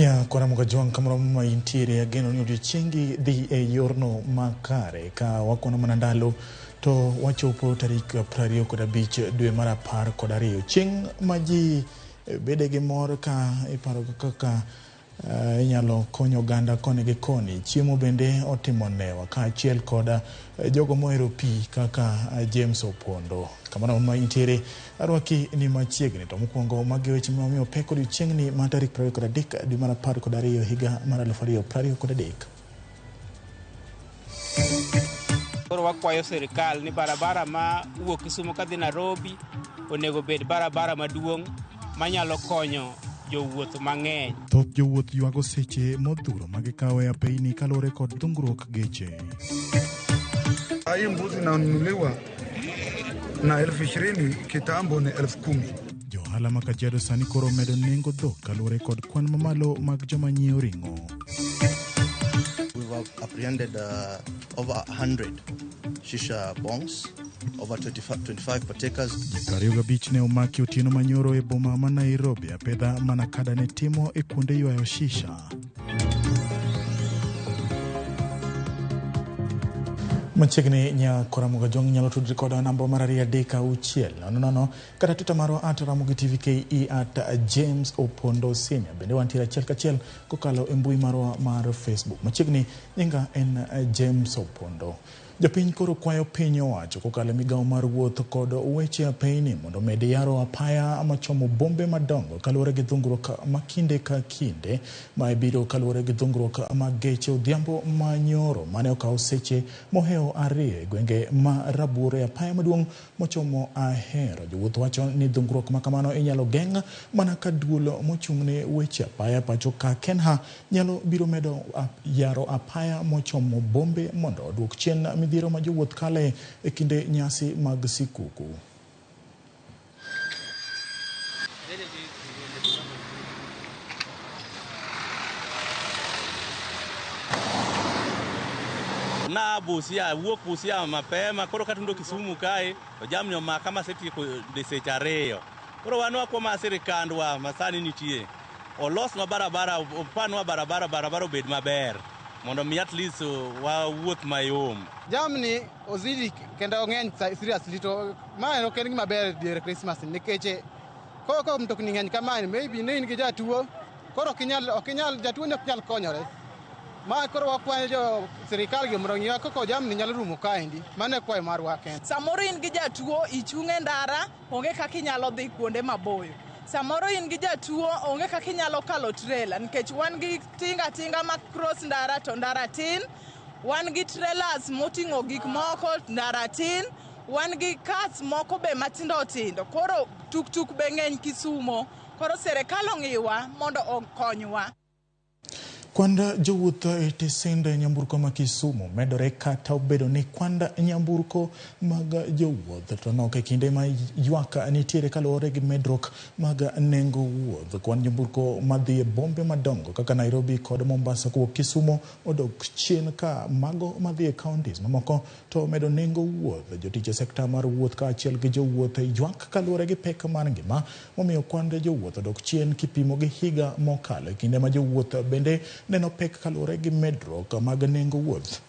Nya kwa Ramogi juang kamaro ma intiere ageno ni odiochiengi dhi e yorno makare ka wakona manandalo to wachopo tarik 25 dwe mar 12 chieng' ma ji bede gi mor ka iparo kaka inyalo konyo oganda koni gi koni. Chiemo bende otimo newa ka achiel koda jogo mohero pi kaka James Opondo. Kamano ma intiere arwaki ni machiegni to mokwongo magi weche mamiyo pek odiochieng'ni ma tarik 23 dwe mar 12 higa mar 2023. Koro wakwayo sirikal ni barabara ma wuok Kisumu kadhi Nairobi onego bed barabara maduong' manyalo konyo jowuoth mang'eny. Thoth jowuoth ywago seche modhuro magikawe apeini kalore kod dhungruok geche. Hii mbuzi inanunuliwa na 20,000 kitambo ni 10,000. Johala ma Kajiado sani koro medo nengo dhok kalore kod kwan mamalo mag joma nyiewo ring'o. We've apprehended over 100 shisha bongs, over 25 partakers. 25 ne omaki otieno manyoro e boma ma Nairobi apedha mana kada ne timo e kuonde ywayo shisha. Machiegni nya Ramogi jong nyalo tudri koda namba mar 336 nono kata Twitter marwa @Ramogi TVKE @James Opondo Senior. Bende wantiere achiel kachiel kokalo e mbui marwa mar Facebook. Machiegni nyinga en James Opondo. Jopiny koro kwayo piny owacho kokalo Migago mar wuoth kod weche apeini mondo med yaro apaya machomo bombe madongo kalore gi dhungruok makinde ka kinde ma ibiro kalore gi dhungruok mag geche odhiambo manyoro mane okawo seche moheo 2 gwenge ma Rabuore apaya maduong' mochomo Ahero. Jowuoth wacho ni dhungruok makamano inyalo geng' mana ka duol mochung'ne weche apaya pacho ka Kenha nyalo biro medo yaro apaya mochomo bombe mondo oduok chien midhiero ma jowuoth kale e kinde nyasi mag sikuku. Na Busia wuok Busia mapema koro katundo Kisumu kae to jamni omaka kama seti ko desecha reyo. Koro wanwa kwa sirikandwa masani nitie olosnwa barabara opanwa barabara obed maber mondo mi at least wa wuoth mayom. Jamni ozidi kenda ng'eny seriously to ma ok en gima ber diere Christmas nikech koko mtokni ng'eny kama maybe ne in gi jatuo koro ok inyal jatuo ne ok nyal konyore. Ma koro wakwayo jo sirikal gi mondo ng'iwa koko jamni nyalo rumo kaendi. Mane kwayo marwa kende. Samoro in gi jatuo ichung'e ndara onge kaka inyalo dhi kuonde maboyo. Samoro in gi jatuo onge kaka inyalo kalo trailer nikech wan gi tinga ma cross ndara to ndara tin, wan gi trailers moting'o gik moko ndara tin, wan gi cars moko be matindo tindo. Koro tuk be ng'eny Kisumo. Koro sirikal ong'iwa mondo okonywa. Kwanda jowuoth e tesende nyamburko ma Kisumu medore kata obedo ni kwanda nyamburko mag jowuoth to nok e kinde ma ywak nitiere kalore gi medruok mag nengo wuoth. Kwan nyamburko madhi e bombe madongo kaka Nairobi kod Mombasa kowuok Kisumu odok chien ka mago madhi e counties mamoko to medo nengo wuoth. Jotich sekta mar wuoth ka achiel gi jowuoth ywak kalore gi pek mar ngima momiyo kwanda jowuoth odok chien kipimo gi higa mokalo. Kinde ma jowuoth bende neno pek kalore gi medruok mag nengo wuoth.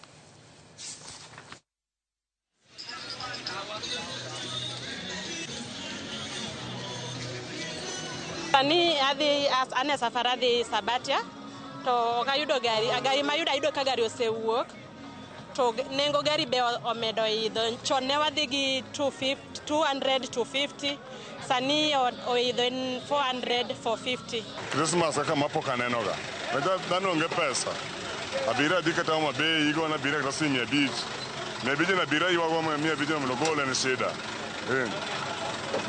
Ani adhi ane safara dhi Sabatia to kayudo gari mayudo ka gari osewuok to nengo gari be omedo idho. Chon ne wadhi gi 200 to 50 sani oidho 400 450. Christmas kama poka nenoga. Dhano onge pesa. Abira dhi kata mabe igo na bira kata 500. Mebije na bira ywago 500 mondo gole ne shida.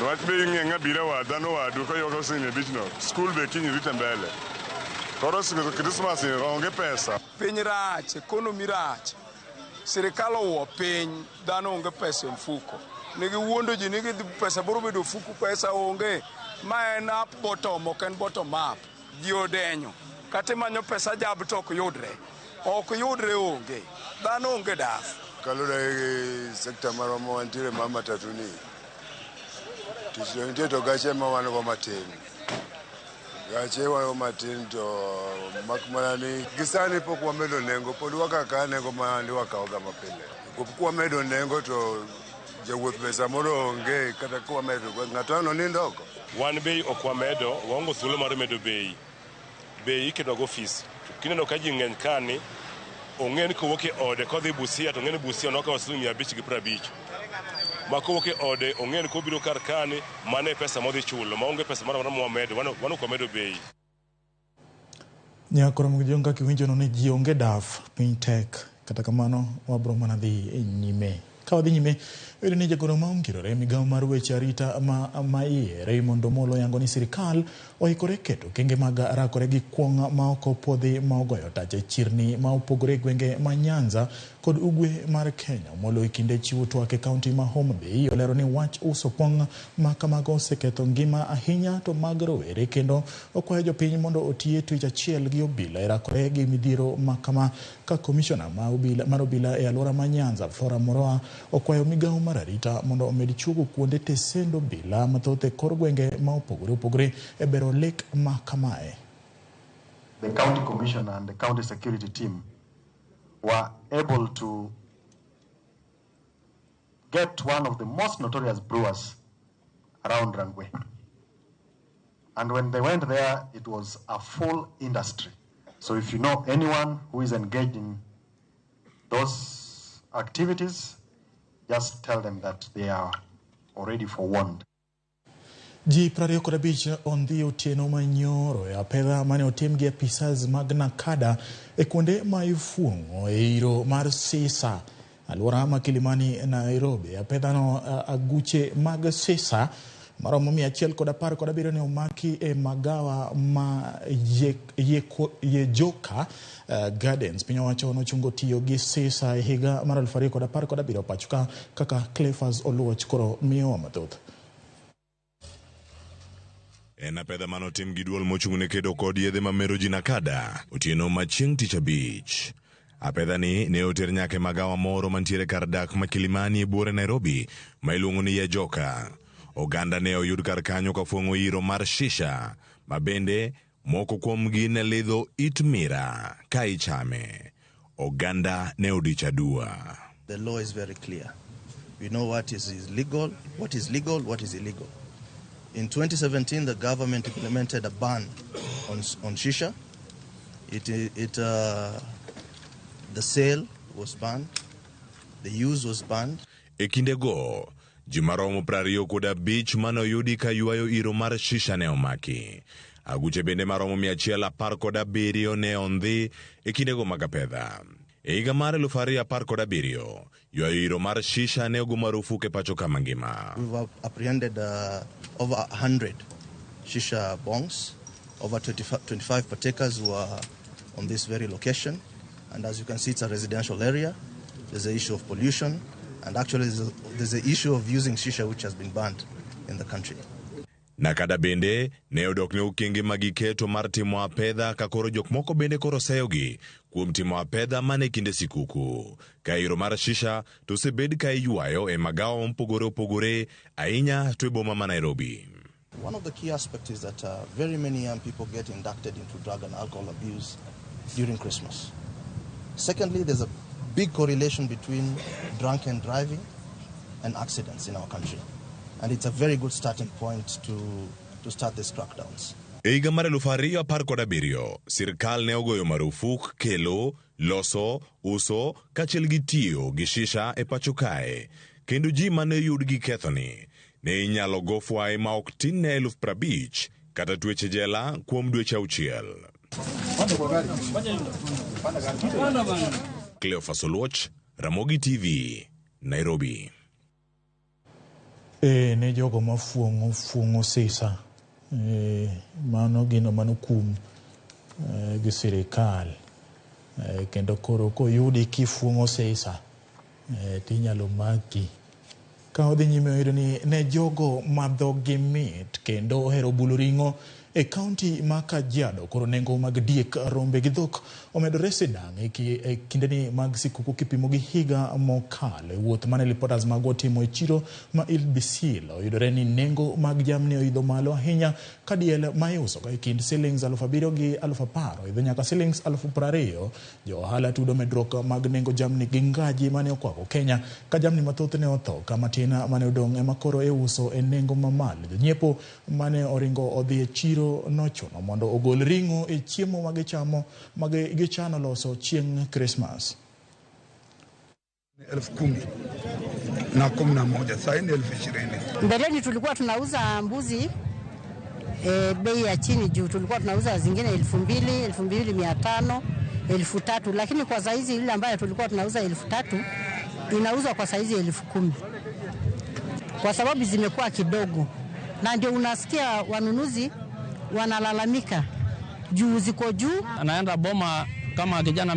No at be ng'enga bira wa dhano wa duka ywago 500 no. School be kinyi rite mbele. Koro Christmas onge pesa. Piny rach, economy rach. Sirikal owo piny, dhano onge pesa e mfuko. Nigi wuondo ji nigi pesa boro bedo mfuko pesa onge. Ma en up bottom, ok en bottom up. Ji odenyo. Kati manyo pesa jab to ok yudre onge. Dhano onge daf. Kalure sekta maro mo antire mama tatuni. Tisho ndio gache ma wan go matin. Gache wayo matin to makmana ni gisani pok wamedo nengo pod wakaka nengo mandi wakaoga mapile. Kwa medo nengo to jawuoth pesa moro onge kata kwa medo ng'ato ano ni ndoko. Wan bei okwa medo waongo thuolo mar medo bei. Bei ikedo go office. Kineno ka ji ng'eny kani ong'en kowuok e ode kodhi Busia to ng'en Busia nokawo siling 550. Ma kowuok e ode ong'en kobiro kar kani mane pesa modhi chulo maonge pesa moro amora medo wano kwa medo bei. Nyakoro mgijonga kiwinjo no ni ji onge daf piny tek kata kamano wabro mana dhi nyime. Ka wadhi nyime wedo ni jagoro ma ongirore migawo mar weche arita ma iye Raymond Omolo yango ni sirikal oikore keto kenge mag rakore gi kuong' ma ok opodhi ma ogoyo tach e chirni ma opogore gwenge ma Nyanza kod ugwe mar Kenya. Omolo e kinde chiwo twak e kaunti ma Homa Bay olero ni wach uso kuong' ma kamago oseketho ngima ahinya to mag rowere kendo okwayo jopiny mondo otie twech achiel gi obila e rakore gi midhiero ma kama ka komishona mar obila e alwora ma Nyanza Flora Moroa okwayo migawo mar arita mondo omed chuogo kuonde tesendo obila mathoth e kor gwenge ma opogore e bero lek ma kamae. The county commissioner and the county security team were able to get one of the most notorious brewers around Rangwe. And when they went there, it was a full industry. So if you know anyone who is engaged in those activities, just tell them that they are already forewarned. Ji 25 ondhi otieno manyoro e apedha mane otim gi apisas mag nakada e kuonde ma ifuong'o e iro mar Sisa alwora ma Kilimani Nairobi. Apedha no aguche mag Sisa maromo 117 ne omaki e magawa ma Yejoka Gardens. Piny owacho nochungo tiyo gi Sisa e higa mar 2017 pachuka kaka Clefas Oluoch koro miyo mathoth. En apedha manotim gi duol mochung'ne kedo kod yedhe mamero ji nakada otieno machieng' tich abich. Apedha ni ne oter nyaka magawa moro mantiere kar dak ma Kilimani e buore Nairobi ma iluongo ni Yejoka. Oganda ne oyud kar kanyo ka fuong'o iro mar shisha ma bende moko kuomgi ne lidho it mira ka ichame. Oganda ne odich adua. The law is very clear. We know what is legal, what is illegal. In 2017, the government implemented a ban on shisha. The sale was banned. The use was banned. E kindego, ji maromo 25 manoyudi ka yuayo iro mar shisha ne omaki. Aguche bende maromo 117 ne ondhi e kindego mag apedha. E higa mar 2017, yuayo iro mar shisha ne ogo marufuku e pacho ka mangima. We've apprehended over 100 shisha bongs, over 25 partakers who are on this very location. And as you can see, it's a residential area. There's an issue of pollution. And actually, there's an issue of using shisha which has been banned in the country. Nakada bende ne odok ne okenge magiketo mar timo apedha ka koro jok moko bende koro seyogi kuom timo apedha mane kinde sikuku. Ka iro mar shisha to sebed ka iyuayo e magawa opogore ahinya to e boma ma Nairobi. One of the key aspects is that very many young people get inducted into drug and alcohol abuse during Christmas. Secondly, there's a big correlation between drunken driving and accidents in our country. And it's a very good starting point to start these crackdowns. E higa mar 2017, sirkal ne ogoyo marufuk kelo, loso, uso, kaachiel gi tiyo gi shisha e pacho kae. Kendo ji mane yud gi kethoni ne inyalo go fwai ma ok tin ne 50,000 kata tueche jela kuom dweche 6. Clefas Oluoch, Ramogi TV, Nairobi. Ne jogo mafuong'o Sisa mano gino manokum gi sirikal kendo koro koyudi kifuong'o Sisa tinyalo maki. Ka odhi nyime oyudo ni ne jogo madhogi mit kendo ohero bulo ring'o E kaunti ma Kajiado koro nengo mag diek, rombe gi dhok omedore sidang' e kindeni mag sikuku kipimo gi higa mokalo. Wuoth mane reporters mag otimo e chiro ma Ilbisil oyudore ni nengo mag jamni oidho malo ahinya ka diel ma iuso e kind shillings 7,000 gi 10,000 oidho nyaka shillings 20,000. Jo ohala tudo medruok mag nengo jamni gi ngaji mane okwako Kenya ka jamni mathoth ne otho ka matin mane odong' ema koro iuso e nengo mamalo. Jonyiepo mane oringo odhi e chiro nochuno mondo ogol ring'o e chiemo ma gichamo ma gichano loso chieng' Christmas. 10,000 na 11,000, sasa ni 20,000. Mbeleni tulikuwa tunauza mbuzi bei ya chini juu, tulikuwa tunauza zingine 2,000, 2,500, 3,000, lakini kwa saizi ile ambayo tulikuwa tunauza 3,000 inauzwa kwa saizi 10,000 kwa sababu zimekuwa kidogo, na ndio unasikia wanunuzi wanalalamika juu ziko juu. Anaenda boma kama kijana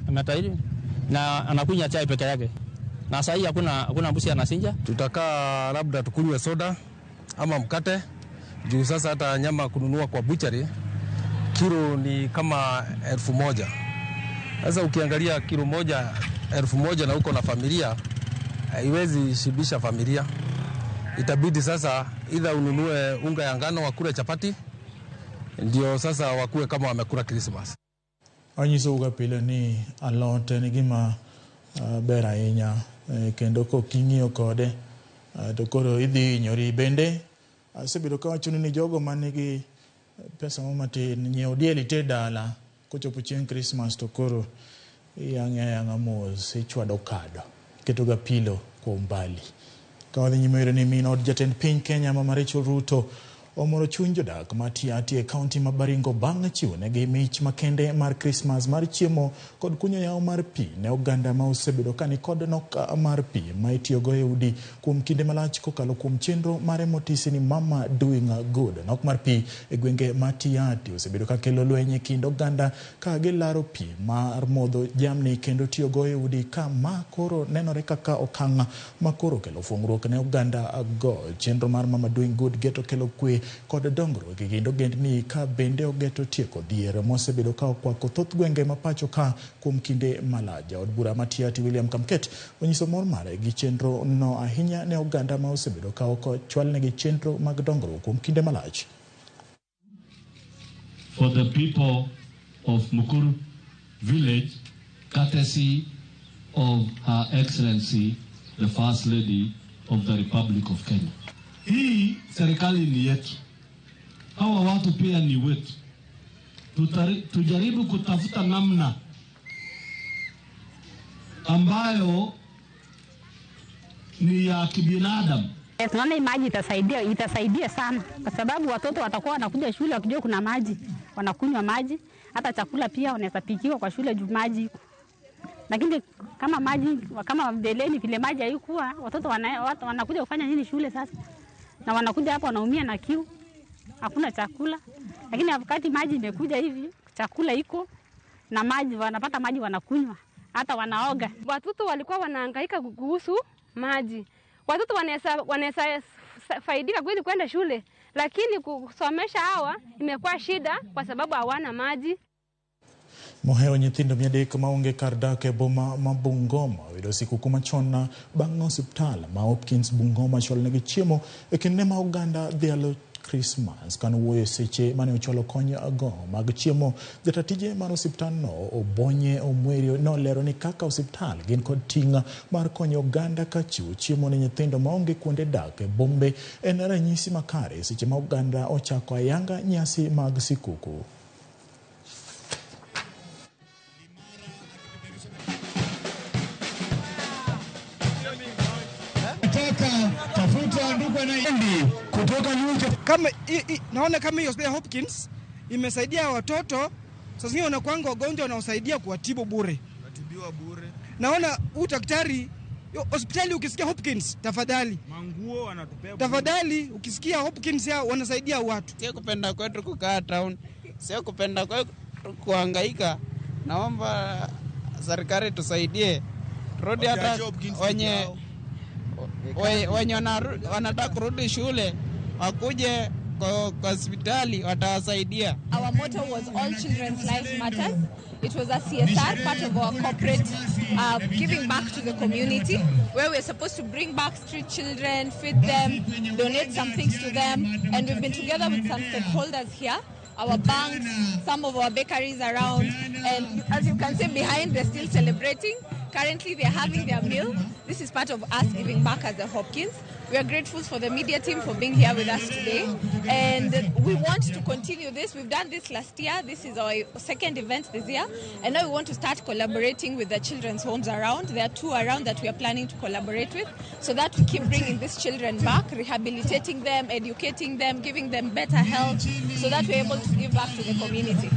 ametairi na anakunywa chai peke yake, na sasa hakuna mbuzi anasinja. Tutakaa labda tukunywe soda ama mkate juu sasa hata nyama kununua kwa butchery kilo ni kama 1,000. Sasa ukiangalia kilo moja 1,000 na uko na familia haiwezi shibisha familia. Itabidi sasa either ununue unga ya ngano wakule chapati ndio sasa wakue kama wamekula Christmas. Anyiso uga pile ni alot ni gima bera inya kendo ko king'iyo kode to koro idhi nyori bende asebedo ka wacho ni jogo manigi pesa matin nyiewo diel ite dala kochopo chieng' Christmas to koro yang'a mos ichwado kado keto ga pilo kwa umbali. Ka wadhi nyime ni min od jatend piny Kenya Mama Rachel Ruto omoro chuny jodak matiati e kaunti ma Baringo bang' chiwo negi mich makende mar Christmas mar chiemo kod kunyo yawo mar pi ne oganda ma osebedo kani kod nok mar pi ma itiyogo e udi kuom kinde malach kokalo kuom chenro mare motisi ni Mama Doing Good. Nok mar pi e gwenge matiati osebedo ka kelo lweny e kind oganda ka gilaro pi mar modho jamni kendo tiyogo e udi ka ma koro nenore kaka okang' ma koro kelo fuong'ruok ne oganda go. Chenro mar Mama Doing Good geto kelo kwe kod dongruok e kind ogendni ka bende ogeto tieko dhier mosebedo ka okwako thoth gwenge ma pacho ka kuom kinde malach. Od bura matiati William Kamket onyiso mor mare gi chenro no ahinya ne oganda ma osebedo ka ochwal negi chenro mag dongruok kuom kinde malach. For the people of Mukuru village, courtesy of Her Excellency the First Lady of the Republic of Kenya. Hii serikali ni yetu, hawa watu pia ni wetu. Tujaribu kutafuta namna ambayo ni ya kibinadamu. Tunaona maji itasaidia sana kwa sababu watoto watakuwa wanakuja shule wakijua kuna maji, wanakunywa maji, hata chakula pia wanaweza pikiwa kwa shule juu maji. Lakini kama mbeleni vile maji haikuwa, watoto wanakuja kufanya nini shule sasa? Na wanakuja hapo wanaumia na kiu, hakuna chakula. Lakini wakati maji imekuja hivi, chakula iko na maji, wanapata maji wanakunywa, hata wanaoga. Watoto walikuwa wanahangaika kuhusu maji. Watoto wanaweza faidika kweli kwenda shule, lakini kusomesha hawa imekuwa shida kwa sababu hawana maji. Moheo nyithindo 300 maonge kar dak e boma ma Bungoma oyudo sikuku machon bang' osiptal ma Hopkins Bungoma chwalo negi chiemo e kinde ma oganda dhialo Christmas. Kan wuoyo seche mane ochwalo kony go mag chiemo, jatatije mar osiptal no Obonye Omwerio nolero ni kaka osiptal gin kod ting' mar konyo oganda ka chiwo chiemo ne nyithindo maonge kuonde dak e bombe en ranyisi makare seche ma oganda ochako ayanga nyasi mag sikuku. Tafuta ndugu na Indi kutoka Lucha. Naona kama hiyo hospitali Hopkins imesaidia watoto. Sasa hiyo wanakuanga wagonjwa wanaosaidia kuwatibu bure. Watibiwa bure. Naona daktari hospitali ukisikia Hopkins tafadhali. Manguo wanatupea. Tafadhali ukisikia Hopkins ya wanasaidia watu. Sio kupenda kwetu kukaa town. Sio kupenda kwetu kuhangaika. Naomba serikali tusaidie. Rudi hata wenye wanataka kurudi shule wakuje kwa hospitali watawasaidia. Our motto was all children's lives matters. It was a CSR, part of our corporate giving back to the community, where we're supposed to bring back street children, feed them, donate some things to them. And we've been together with some stakeholders here, our banks, some of our bakeries around. And as you can see behind, they're still celebrating. Currently, they're having their meal. This is part of us giving back as the Hopkins. We are grateful for the media team for being here with us today. And we want to continue this. We've done this last year. This is our second event this year. And now we want to start collaborating with the children's homes around. There are 2 around that we are planning to collaborate with, so that we keep bringing these children back, rehabilitating them, educating them, giving them better health, so that we're able to give back to the community.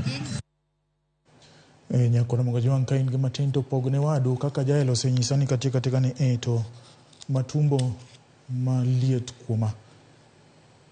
Nyakona mugajwan kain gi matinto pogne wadu kaka jaelo senyisani katika ni eto matumbo maliet kuma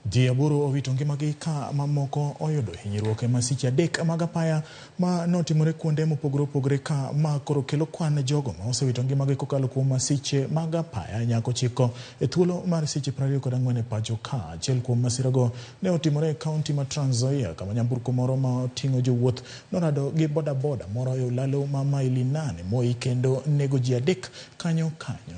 Diaburo owito ngimagi ka mamoko oyudo hinyruok e masiche adek mag apaya ma notimore kuonde mopogore opogore ka ma koro kelo kwan jogo ma osewito ngimagi kokalo kuom masiche mag apaya nyako chiko e thuolo mar siche 24 e pacho ka. Achiel kuom masirago ne otimore e kaunti ma Trans Nzoia kama nyamburko moro ma oting'o jowuoth norado gi bodaboda moro e ulalo ma maili 8 moi kendo nego ji adek kanyo.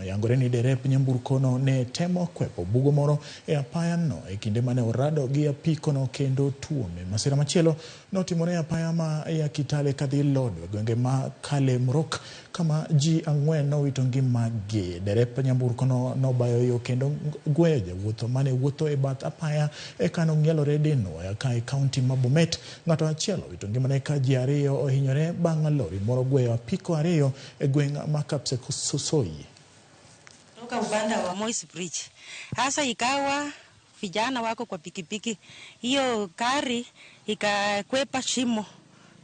Yangore ni derep nyamburko no ne temo kwepo bugo moro e apaya no e kinde mane orado gi apiko no kendo tuome. Masira machielo notimore apaya ma ya Kitale kadhi Lodwar gwenge ma Kale Mrok kama ji 4 nowito ngimagi. Derep nyamburko no nobayo yo kendo gweyo jowuoth mane wuotho e bath apaya e kano ng'ielore Dinwa ka e kaunti ma Bomet. Ng'ato achiel owito ngimane ka ji 2 ohinyore bang' lori moro gweyo apiko 2 e gweng' ma Kapsesoi. Toka upanda wa Moi's Bridge. Hasa ikawa vijana wako kwa pikipiki. Hiyo gari ikakwepa shimo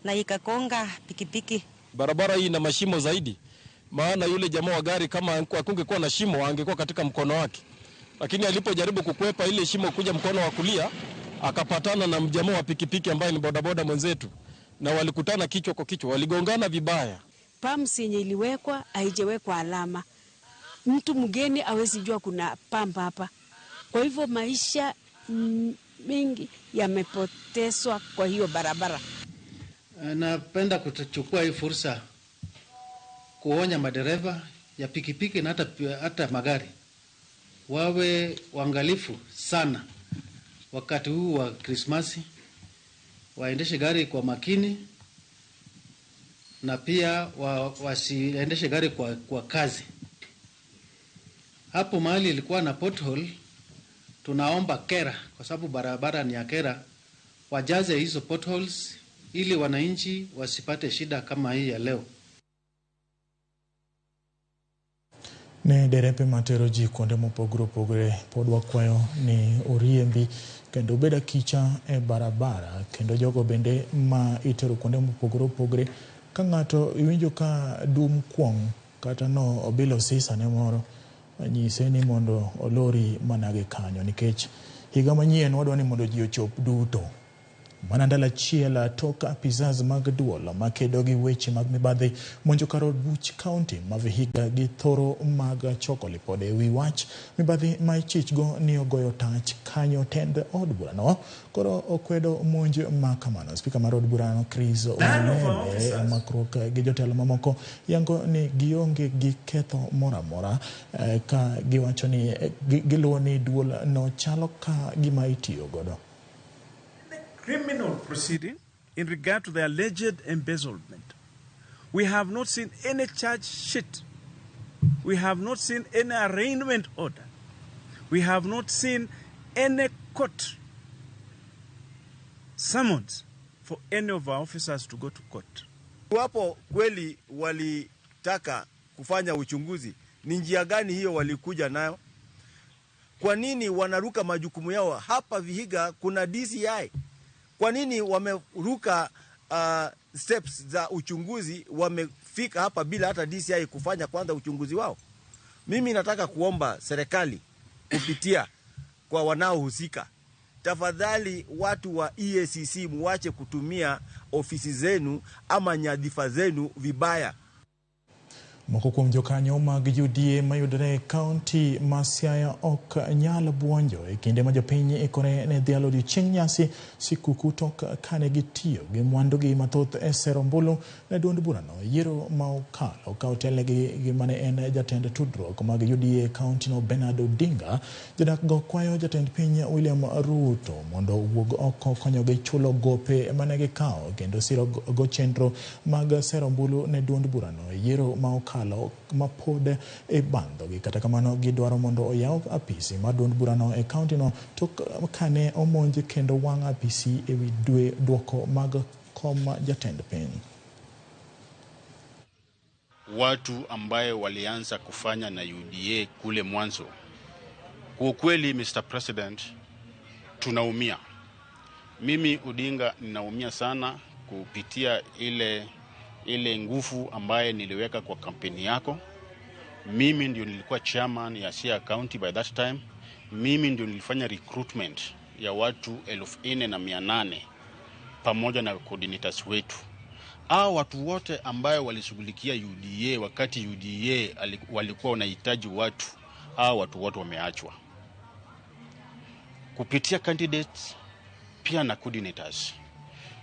na ikakonga pikipiki. Barabara hii ina mashimo zaidi. Maana yule jamaa wa gari kama akungekuwa na shimo angekuwa katika mkono wake. Lakini alipojaribu kukwepa ile shimo kuja mkono wa kulia, akapatana na mjamaa wa pikipiki ambaye ni bodaboda mwenzetu. Na walikutana kichwa kwa kichwa, waligongana vibaya. Pumps yenye iliwekwa haijawekwa alama. Mtu mgeni hawezi jua kuna pump hapa. Kwa hivyo maisha mengi yamepotezwa kwa hiyo barabara. Napenda kuchukua hii fursa kuonya madereva ya pikipiki na hata magari wawe waangalifu sana wakati huu wa Krismasi, waendeshe gari kwa makini na pia wasiendeshe gari kwa kazi. Hapo mahali ilikuwa na pothole, tunaomba kera, kwa sababu barabara ni ya kera, wajaze hizo potholes ili wananchi wasipate shida kama hii ya leo. Ne derepe matero ji kuonde mopogore opogore pod wakwayo ni oriembi kendo beda kicha e barabara kendo jogo bende ma itero kuonde mopogore opogore ka ng'ato iwinjo ka dum kuong kata no obilo sisa ne moro nyise ni mondo olori manage kanyo nikech higa manyien wadwa ni mondo ji ochop duto. Mana ndala chiela toka apizaz mag duola makedo gi weche mag mibadhi monjo karo Buch County ma Vihiga gi thoro mag choko lipode wi wach mibadhi ma ichichgo ni ogoyo tach kanyo tend od burano koro okwedo monj ma kamano. Spika mar od burano Chris Olele makrok gi jotelo mamoko yango ni gionge gi ketho mora mora ka giwacho ni giluwo ni duol no chalo ka gima itiyo godo. Criminal proceeding in regard to the alleged embezzlement. We have not seen any charge sheet. We have not seen any arraignment order. We have not seen any court summons for any of our officers to go to court. Wapo kweli walitaka kufanya uchunguzi, ni njia gani hiyo walikuja nayo? Kwa nini wanaruka majukumu yao? Hapa Vihiga kuna DCI. Kwa nini wameruka steps za uchunguzi, wamefika hapa bila hata DCI kufanya kwanza uchunguzi wao? Mimi nataka kuomba serikali kupitia kwa wanaohusika, tafadhali watu wa EACC muache kutumia ofisi zenu ama nyadhifa zenu vibaya. Moko kuom jokanyo mag UDA mayudore kaunti ma Siaya ok nyal buonjo e kinde ma jopiny ikore ne dhialo odiechieng' nyasi sikuku tok kane gitiyo gi mwandugi mathoth e sero ombulu ne duond burano yiero ma okalo ka otelnegi gi mane en jatend tudruok mag UDA kaunti no Bernard Odinga. Jodak go kwayo jatend piny William Ruto mondo owuog oko konyogi chulo gope mane gikawo kendo siro go chenro mag sero ombulu ne duond burano yiero ma okalo mapod e bandhogi. Kata kamano gidwaro mondo oyaw apisi mar duond burano e kaunti no tok kane omonj kendo wang' apisi e wi duoko mag kom jatend piny. Watu ambaye walianza kufanya na UDA kule mwanzo, kwa kweli Mr. President, tunaumia. Mimi Odinga ninaumia sana kupitia ile nguvu ambaye niliweka kwa kampeni yako. Mimi ndio nilikuwa chairman ya Siaya County by that time. Mimi ndio nilifanya recruitment ya watu 4,800 pamoja na coordinators wetu. Hao watu wote ambaye walishughulikia UDA wakati UDA walikuwa wanahitaji watu, hao watu wote wameachwa. Kupitia candidates pia na coordinators.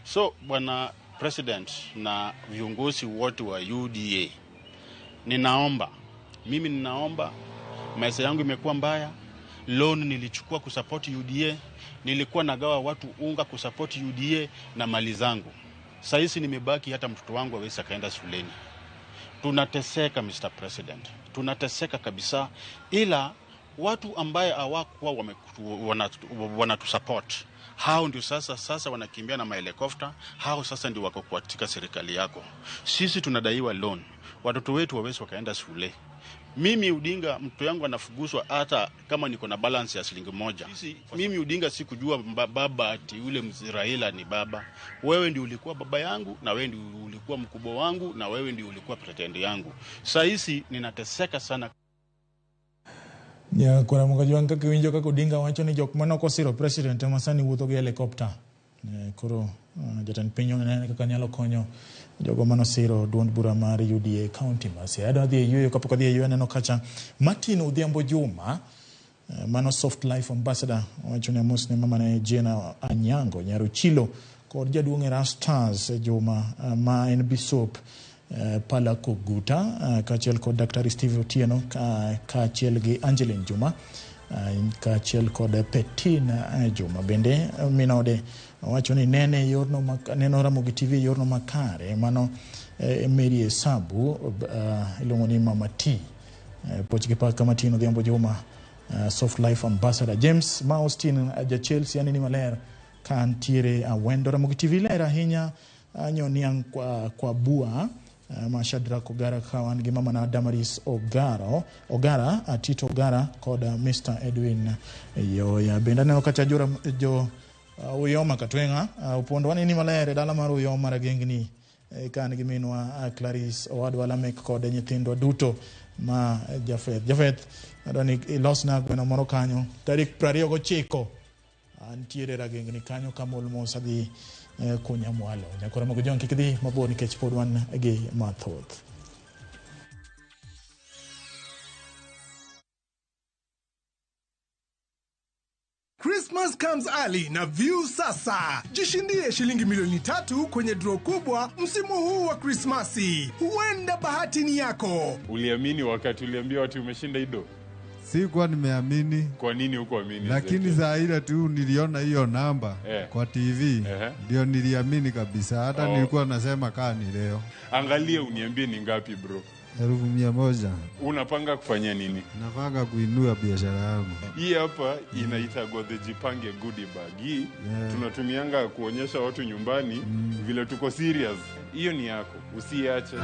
So bwana President na viongozi wote wa UDA, mimi ninaomba, maisha yangu imekuwa mbaya. Loan nilichukua kusupport UDA, nilikuwa nagawa watu unga kusupport UDA na mali zangu. Sasa nimebaki hata mtoto wangu hawezi kaenda shuleni. Tunateseka Mr. President, tunateseka kabisa, ila watu ambaye hawakuwa wanatusupport, hao ndio sasa wanakimbia na mahelikopta, hao sasa ndio wako katika serikali yako. Sisi tunadaiwa loan, watoto wetu hawezi wakaenda shule. Mimi Odinga, mtoto yangu anafuguswa hata kama niko na balance ya shilingi 1. Mimi Odinga sikujua baba ati yule Mzraela ni baba. Wewe ndio ulikuwa baba yangu, na wewe ndio ulikuwa mkubwa wangu, na wewe ndio ulikuwa pretend yangu. Sasa ninateseka sana. Ya kuna mga juang kiwinjo kaka Odinga wacho ni jok manoko siro president masani wuotho gi helicopter. Koro jatend piny onene kaka nyalo konyo jogo manosiro duond bura mar UDA county ma Siaya. Adhi yueyo kapok adhi yueyo neno kacha Martin Odhiambo Juma, mano Soft Life Ambassador, wacho ni musne mama na Jena Anyango Nyaruchilo kod jaduong' Rastas Juma ma en Bishop Pala Koguta, kachiel kod Dr. Steve Otieno, kachiel gi Angeline Juma, kachiel kod Petina Juma. Bende minode wacho ni neno Ramogi TV yorno makare mano Mary Esabu ilongo ni Mama T, pochiki paka Martin Odhiambo Juma, Soft Life Ambassador. James ma Austin ja Chelsea ni maler kan tire awendo Ramogi TV lera hinya nyoniang kwa bua Mashadra Kogara kawan gi mama na Damaris Ogara Tito Ogara kod Mr. Edwin Yoya. Benda neno kacha jo Uyoma Katwenga upondo wani ni malere dala mar Uyoma ragengni kan gi minwa Clarice Owadwa Lamek kod nyithindo duto ma Jafeth adoni ilosna gweno moro kanyo tarik 29 antiere ragengni kanyo kamol mosadhi kunya mwalo. Nyakora mago jonki kidhi mabor nikech pod wan gi mathoth. Christmas comes early na View sasa. Jishindie shilingi milioni 3 kwenye draw kubwa msimu huu wa Christmasi. Huenda bahati ni yako. Uliamini wakati uliambia watu umeshinda ido? Sikuwa nimeamini. Kwa nini hukuamini? Lakini zaida tu niliona hiyo namba kwa TV. Ndio niliamini kabisa. Hata nilikuwa nasema kaa ni leo. Angalia uniambie ni ngapi bro? 1,100. Unapanga kufanya nini? Napanga kuinua biashara yangu. Hii hapa inaitwa the Jipange Goodie Bag. Hii tunatumianga kuonyesha watu nyumbani vile tuko serious. Hiyo ni yako, usiache.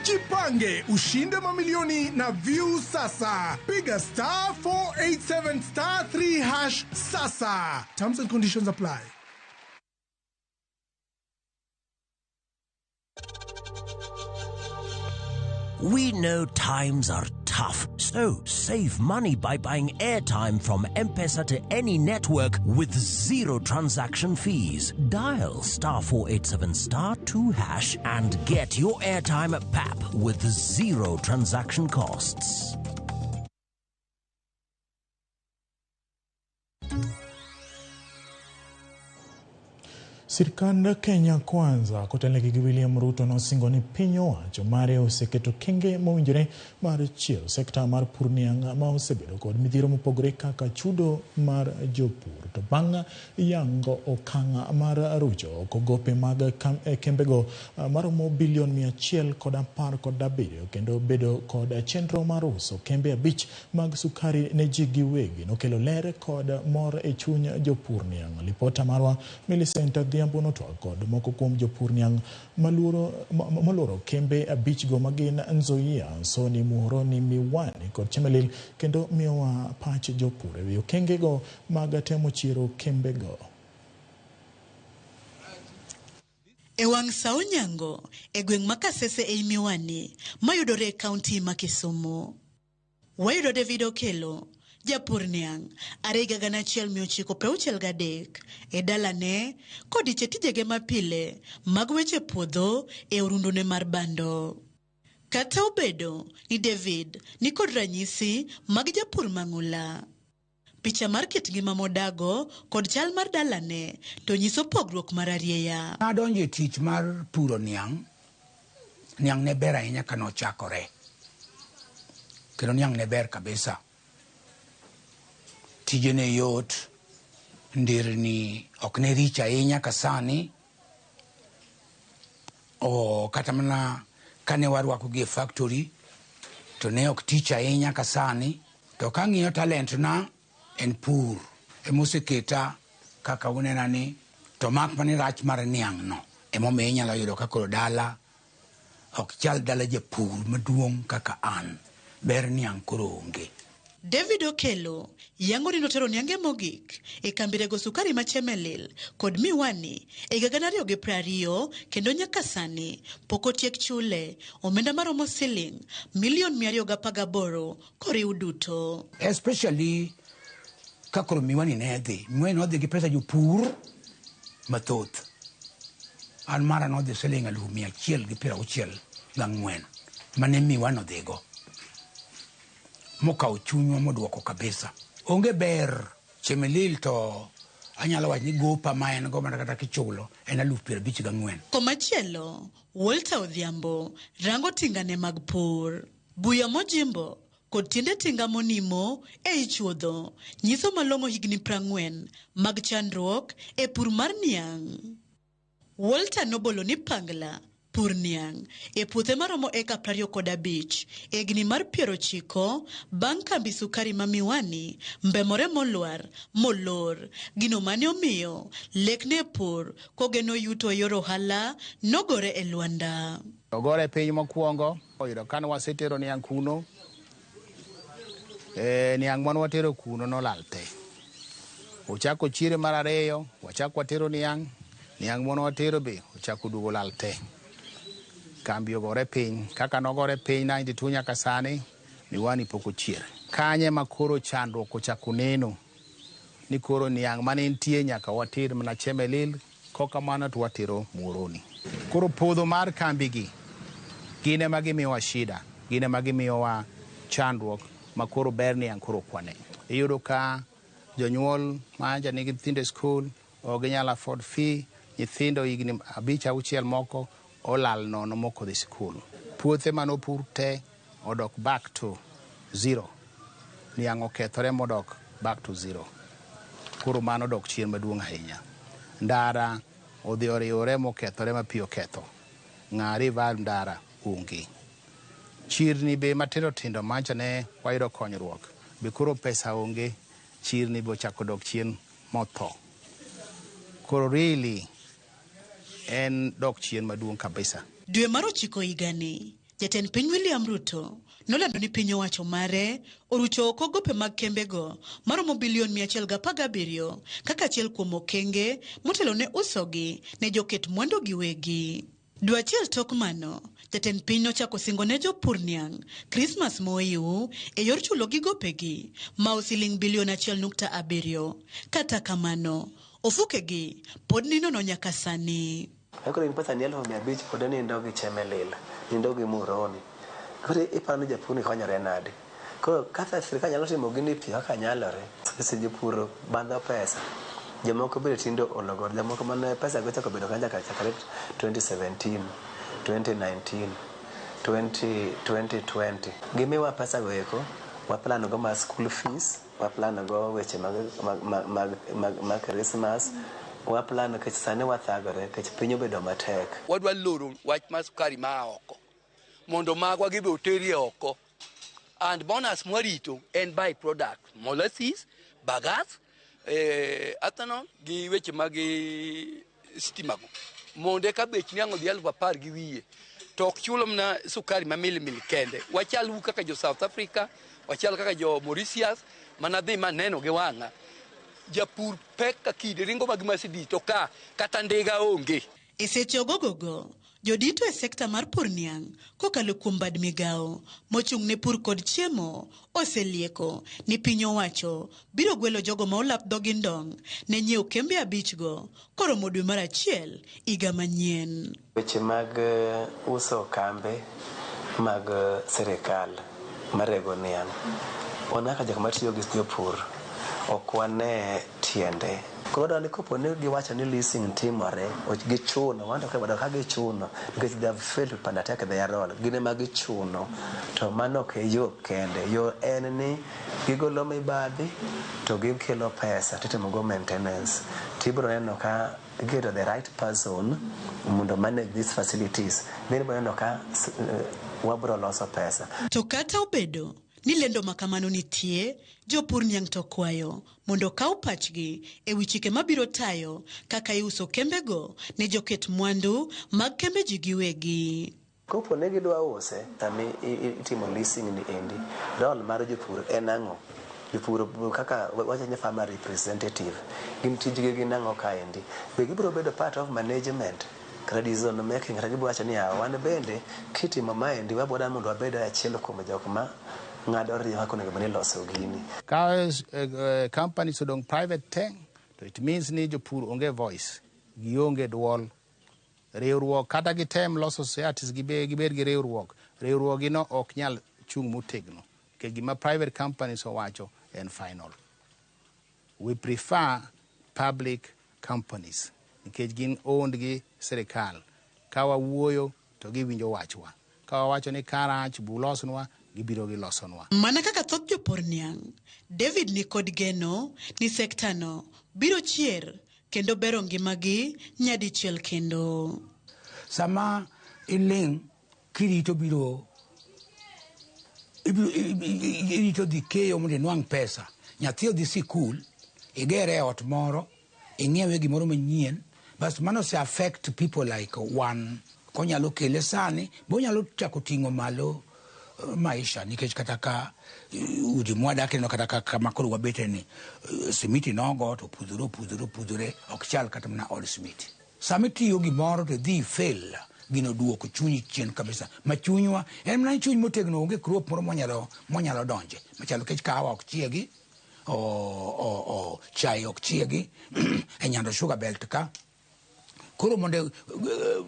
Jipange ushinde mamilioni na View sasa. Piga *487*3# sasa. Terms and conditions apply. We know times are tough, so save money by buying airtime from M-Pesa to any network with zero transaction fees. Dial *487*2# and get your airtime PAP with zero transaction costs. Sirkand Kenya Kwanza kotelegi gi William Ruto nosingo ni piny owacho mare oseketo kenge mowinjore mar chiero sekta mar pur niang' ma osebedo kod midhiero mopogore kaka chudo mar jopur. To bang' yango okang' mar rucho kogope mag kembego maromo bilion 117 kendo bedo kod chenro mar uso kembe 5 mag sukari ne ji giwegi nokelo ler kod mor e chuny jopur niang'. Lipota marwa Millicent Dhiambo to kod moko kuom jopur niang' maloro kembe 5 go magin Nzoia, Soni, Muhoroni, Miwani kod Chemelil kendo miyowa pach jopur e wi kenge go mag temo chiro kembe go. E wang' sa Onyango e gweng' ma Kasese e Miwani mayudore e kaunti ma Kisumu. Wayudo David Okelo, japur niang' 1963 e dalane kod tijege mapile mag weche puodho e orundone mar bando. Kata obedo ni David ni kod ranyisi mag japur mang'ula. Picha mar kit ngima modago kod chal mar dalane to nyiso pogruok mar arieya. Adonjo tich mar puro niang' ne ber ahinya ka nochakore. Kendo niang' ne ber kabisa. Tijene yot, ndirni ok ne rich ahinya ka sani. Kata mana kane warwako gi factory to ne ok tich ahinya ka sani. To kang'iyo talent na en pur. Emoseketa kaka unena ni to mak mani rach mar niang' no. Emomiyo inyalo yudo ka koro dala ok chal dala japur maduong' kaka an. Ber niang' koro onge. David Okelo yango ni notero niange mogik e kambirego sukari ma Chemelil kod Miwani e 2020 kendo nyaka sani poko tiek chule omenda maromo siling milion 218 koriw duto. Especially kakoro Miwani ne dhi. Miwani no dhi gi pesa jopur mathoth. An mara no dhi siling 164 mane Miwani no dhigo. Mokaw chunywa moduoko kabisa. Onge ber Chemelil to anyalo wacho ni gopa ma en go mana kata kichulo en 54,000. Komachielo, Walter Odhiambo rango tingane mag pur. Buya mojimbo kod tiende tinga monimo e ichuodho nyiso malong'o higni 40 mag chandruok e pur mar niang'. Walter nobolo ni pangla pur niang' e puothe maromo eka 25 e gini mar 90 bang' kambi sukari ma Miwani mbemore molwar molor gino mane omiyo lekne pur kogeno yuto yor ohala nogore e lwanda. Ogore piny mokwongo oyudo kane wasetero niang' kuno niang' mane watero kuno nolal te. Ochako chire mar ariyo wachako watero niang' mane watero be ochako duogo lal te. Kambi ogore piny kaka nogore piny 92 nyaka sani Miwani pok ochier. Kanye makoro chandruok ochako neno ni koro niang' mane nitie nyaka water mana Chemelil koka mana to watero Muhoroni. Koro podho mar kambi gi gine magimiyowa shida, gine magimiyowa chandruok makoro ber niang' koro kwane. Iyudo ka jonyuol ma nigi nyithindo skul ok ginyalo afford fee, nyithindo higni 5-6 moko olal nono moko dhi skul. Puothe manopur te odok back to zero. Niang' okethore modok back to zero. Koro mano dok chien maduong' ahinya. Ndara odhi oriwore mokethore ma pi oketho. Ng'ari val ndara onge. Chirni be matindo tindo mancha ne wayudo konyruok. Be koro pesa onge, chirni be ochako dok chien motho. Koro really en dok chien maduong' kabisa. Dwe mar 9 higani, Jatend piny William Ruto nolando ni piny owacho mare orucho oko gope mag kembego maromo bilion 117 kaka achiel kuom okenge motelo ne usogi ne joket mwandu giwegi. Dwachiel tok mano, jatend piny nochako singo ne jopur niang' Christmas moiu e yor chulo gigo pegi ma siling bilion 1.7. Kata kamano, ofukegi pod ninono nyaka sani. Koro in pesa ni 1,500 pod nindo gi chemelil, nindo gi muroni. Koro iparo ni japur ni konyore nade? Koro kaka sirikal nyalo timo gini piyo kaka nyalore, sisi jopur bandho pesa. Jomoko bende tindo ologor, jomoko mane pesa gocha kobedo kanja chakre 2017, 2019, 2020. Gimiwa pesa go eko, waplano go ma school fees, waplano go weche mag Christmas, waplano kech sani wathagore kech piny obedo matek. Wadwa loro wach mar sukari ma oko, mondo magwa gibe oteri oko. And bonus mwarito en by product, molasses, bagasse, ethanol gi weche mag stimago. Monde ka bech niang' odhi 10,000 gi wiye. To ok chulo mna sukari ma milimili kende. Wachal kaka jo South Africa, wachal kaka jo Mauritius, manadhi maneno gi wang'a. Japur pek ka kidi ringo mag Mercedes to ka kata ndiga onge. E seche ogogogo, jodito e sekta mar pur niang' kokalo kuom bad migao mochung' ne pur kod chiemo oselieko ni piny owacho biro gwelo jogo ma olap dhogi ndong' ne nyiewo kembe 5 go koromo dwe mar 1 higa manyien. Weche mag uso kambe mag sirikal marego niang'. Onaka jok matiyo gi jopur ok wane tiende. Koro dani kopo ne giwacho ni leasing timore, gichuno, wanda ka gichuno, because they have failed to undertake their role. Gine ma gichuno, to mano ke yo kende. Yo en ni gigolo mibadhi, to gikelo pesa, titimo go maintenance. Tibro neno ka get the right person mundo manage these facilities. Then neno ka wabro loso pesa. To kata obedo ni lendo makamano nitie, jopur niang' to kwayo mondo kaw pachgi e wi chike mabiro tayo kaka iuso kembego ne joket mwandu mag kembe ji giwegi. Kopo ne gidwa use, sami itimo leasing ni endi, role mar jopur en ang'o? Jopur kaka wachanya farmer representative, gin tijgi gin ang'o kaendi? Be gibiro bedo part of management? Kata decision making, kata gibiro wacho ni wan bende kitimo maendi waboda mondo wabed achiel kuom jok ma Ka companies odong private thing, to it means ni jopur onge voice, gionge duol. Riwruok kata gitem loso societies gibed gi riwruok gino ok nyal chung' motegno. Ke gima private companies owacho en final. We prefer public companies nikech gin owned gi sirikal. Ka wawuoyo to giwinjo wachwa. Ka wawacho ni karach bulosnwa gibiro gi losonwa. Mana kaka thoth jopur niang', David ni kod geno ni sektano biro chier kendo bero ngimagi nyadichiel kendo. Sama iling' kirito irito dhi keyo mondo inwang' pesa. Nyathi odhi sikul, igere ot moro, ing'iewe gimoro manyien, bas mano se affect people like one. Konyalo kele sani, bonyalo chako ting'o malo maisha nikech kata ka udi mwadake no kata kama koro wabete ni simiti nogo to pudhuro ok chal kata mna old simiti. Sami tiyo gimoro to dhi fail gino duoko chunyi chien kabisa. Ma chunywa en mna chuny motegno onge crop moro monyalo donje. Machalo kech kawa ok chiegi o chai ok chiegi e nyando sugar belt ka. Koro monde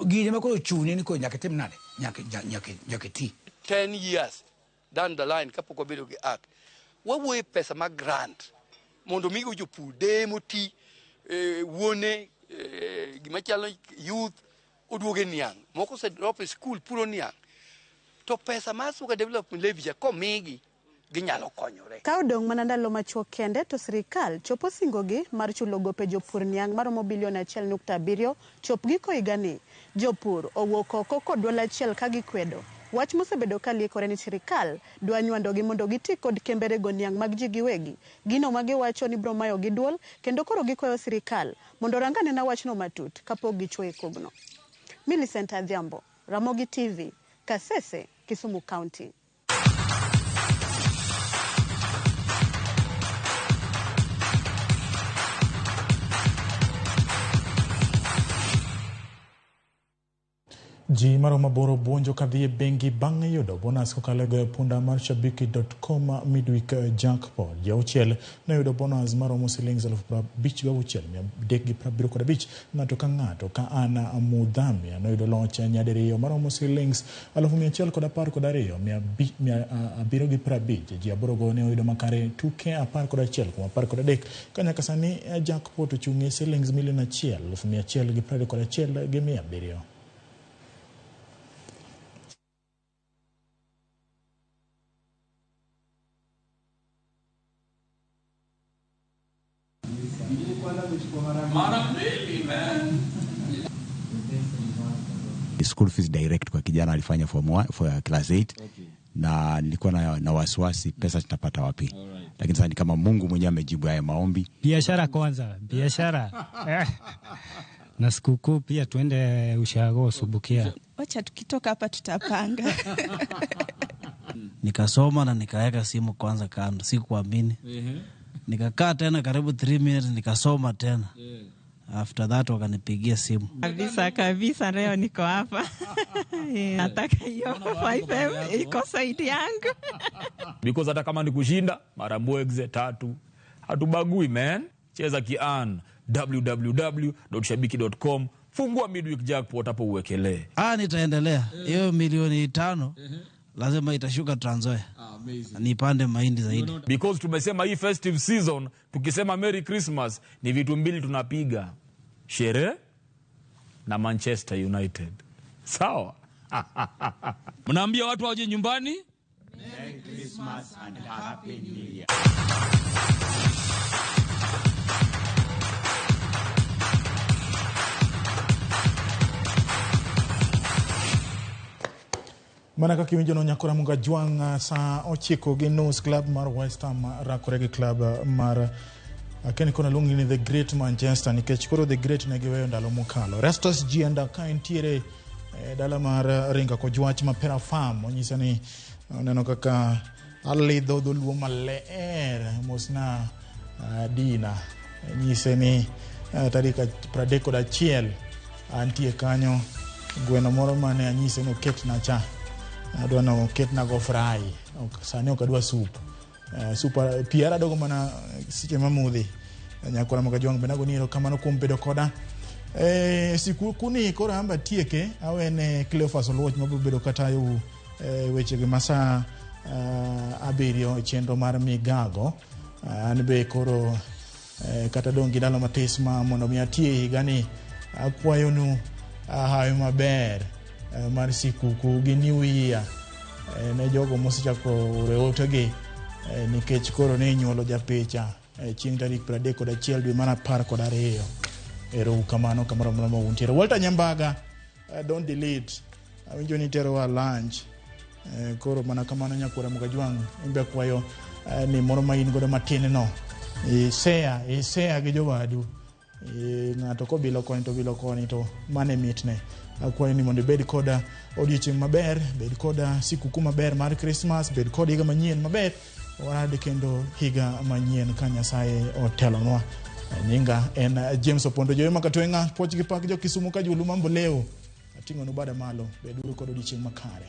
gine ma koro chunyi ni ko nyaka tim nade nyaka ti. 10 years down the line kapok wabedo gi act wawuoye pesa mag grant mondo migo jopur demo ti wuone gimachalo youth oduoge niang' moko se drop school puro niang' to pesa mar sugar development levy komigi ginyalo konyore. Ka odong' mana ndalo machuok kende to sirikal chopo singogi mar chulo gope jopur niang' maromo bilion 1.7 chop giko higani. Jopur owuok oko kod $1 ka gikwedo wach mosebedo ka liekore ni sirikal dwa nywandogi mondo giti kod kemberego niang' mag ji giwegi. Gino ma giwacho ni biro mayo gi duol kendo koro gikwayo sirikal mondo rangane na wachno matut kapok gichwo e kogno. Millicent Adhiambo, Ramogi TV, Kasese, Kisumu County. Ji maromo boro buonjo kadhie bengi bang'e yudo bonus kokalo e punda mar shabiki.com midweek jackpot. Jauchiel ne yudo bonus maromo shillings 56,375. Ng'ato ka ng'ato ka Ana Mudhamia ne yudo loch nyadiriyo maromo shillings 112,750. Ji aborogo ne oyudo makare tuke 11 kuom 13 ka nyaka sani jackpot ochung'e shillings milion 1,121,700. School fees direct kwa kijana alifanya form 1 for class 8. Okay. Na nilikuwa na wasiwasi pesa tutapata wapi. Right. Lakini sasa ni kama Mungu mwenyewe amejibu haya maombi. Biashara kwanza, biashara. Na sikukuu pia tuende ushago Subukia. Wacha tukitoka hapa tutapanga. Nikasoma na nikaweka simu kwanza kando, sikuamini. Nikakaa tena karibu 3 minutes nikasoma tena. After that wakanipigia simu. Kabisa leo niko hapa. Nataka hiyo 5M iko saidi yangu. Because hata kama ni kushinda mara mbwegze 3 hatubagui man. Cheza kian www.shabiki.com. Fungua midweek jackpot hapo uwekelee. Nitaendelea. Hiyo milioni 5 lazima itashuka Trans Nzoia. Nipande mahindi zaidi. Because tumesema hii festive season, tukisema Merry Christmas, ni vitu mbili tunapiga. Sherehe na Manchester United. Sawa? Mnaambia watu waje nyumbani? Merry Christmas and Happy New Year. Manaka kiwinjo no nyakora munga juang sa ochiko gi News Club mar West Ham rakoregi club mar Keni kona lungi ni The Great Manchester nikech koro The Great ne giweyo ndalo mokalo. Restos ji anda ka entiere dala mar ringa ko jwach mapera farm onyisa ni neno kaka alidho dholuo maler mosna dina nyise ni tarika 31 antie kanyo gweno moro mane anyise no ket na cha adwa no ket na go fry sani okadwa soup super piara dogo mana siche mamudhi nyakora makajuang benago niro kamano kuom bedo koda siku kuni kora amba tieke awene Cleophas Oluoch mabiro bedo kata yu weche gi masa abirio chenro mar Migago anbe koro kata dongi dalo matis ma mondo mi atie higani akwayo nu hayo maber mar sikuku gi New Year ne jogo mosichako reotegi nikech koro ne nyuolo japicha chieng' tarik 31 dwe mar 12 ero kamano kamoro moro untiere Walter Nyambaga don't delete awinjo ni tero wa lunch koro mana kamano nyakora mukajwang imbe kwayo ni moro ma in godo matin no share gi jowadu ng'ato ko bilo koni to mane mitne akwayo ni mondo bed koda odiochieng' maber, bed koda sikuku maber mar Christmas, bed koda higa manyien maber, warade kendo higa manyien ka Nyasaye otelonwa. Nyinga en James Opondo joyo makatwenga poch gi pak jo Kisumu ka julu mambo leo atingo no bada malo beduru koda odiochieng' makare.